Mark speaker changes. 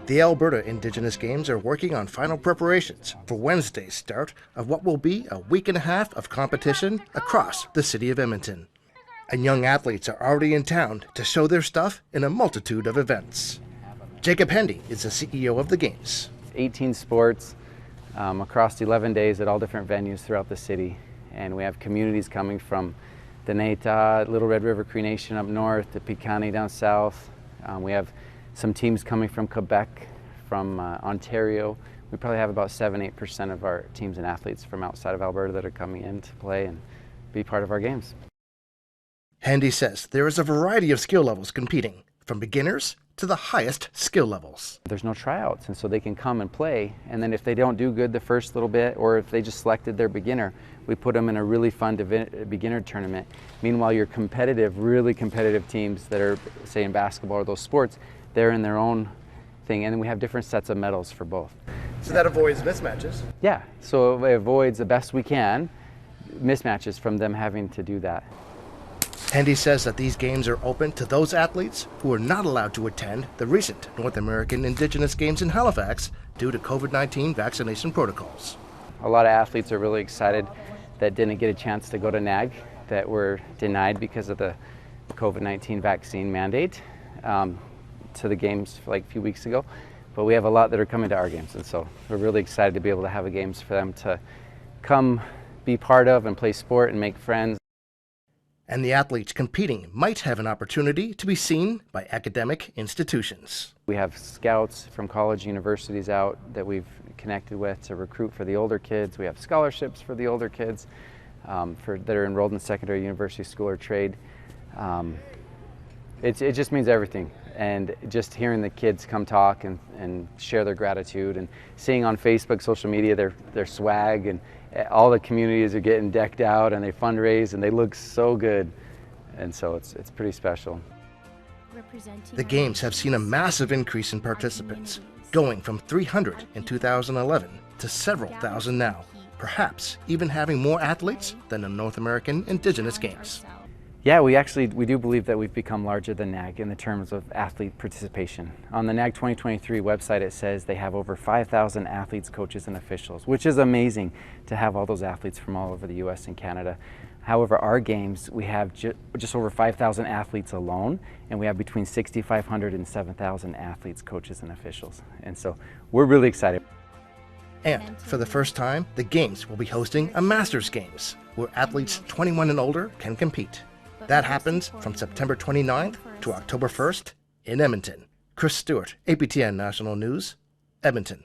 Speaker 1: The Alberta Indigenous Games are working on final preparations for Wednesday's start of what will be a week and a half of competition across the city of Edmonton. And young athletes are already in town to show their stuff in a multitude of events. Jacob Hendy is the CEO of the Games.
Speaker 2: 18 sports across 11 days at all different venues throughout the city. And we have communities coming from the Neta, Little Red River Cree Nation up north, the Piikani down south. We have some teams coming from Quebec, from Ontario. We probably have about 7-8% of our teams and athletes from outside of Alberta that are coming in to play and be part of our games.
Speaker 1: Hendy says there is a variety of skill levels competing, from beginners to the highest skill levels.
Speaker 2: There's no tryouts, and so they can come and play, and then if they don't do good the first little bit, or if they just selected their beginner, we put them in a really fun beginner tournament. Meanwhile, your competitive, really competitive teams that are, say, in basketball or those sports, they're in their own thing, and then we have different sets of medals for both.
Speaker 1: So that avoids mismatches?
Speaker 2: Yeah, so it avoids the best we can mismatches from them having to do that.
Speaker 1: Hendy says that these games are open to those athletes who are not allowed to attend the recent North American Indigenous Games in Halifax due to COVID-19 vaccination protocols.
Speaker 2: A lot of athletes are really excited that didn't get a chance to go to NAG, that were denied because of the COVID-19 vaccine mandate to the games like a few weeks ago. But we have a lot that are coming to our games, and so we're really excited to be able to have a games for them to come be part of and play sport and make friends.
Speaker 1: And the athletes competing might have an opportunity to be seen by academic institutions.
Speaker 2: We have scouts from college universities out that we've connected with to recruit for the older kids. We have scholarships for the older kids that are enrolled in secondary, university, school, or trade. It just means everything. And just hearing the kids come talk and share their gratitude, and seeing on Facebook, social media, their swag, and all the communities are getting decked out and they fundraise and they look so good. And so it's pretty special.
Speaker 1: The games have seen a massive increase in participants, going from 300 in 2011 to several thousand now, perhaps even having more athletes than the North American Indigenous Games.
Speaker 2: Yeah, we do believe that we've become larger than NAG in the terms of athlete participation. On the NAG 2023 website, it says they have over 5,000 athletes, coaches, and officials, which is amazing to have all those athletes from all over the US and Canada. However, our games, we have just over 5,000 athletes alone, and we have between 6,500 and 7,000 athletes, coaches, and officials. And so we're really excited.
Speaker 1: And for the first time, the Games will be hosting a Masters Games, where athletes 21 and older can compete. That happens from September 29th to October 1st in Edmonton. Chris Stewart, APTN National News, Edmonton.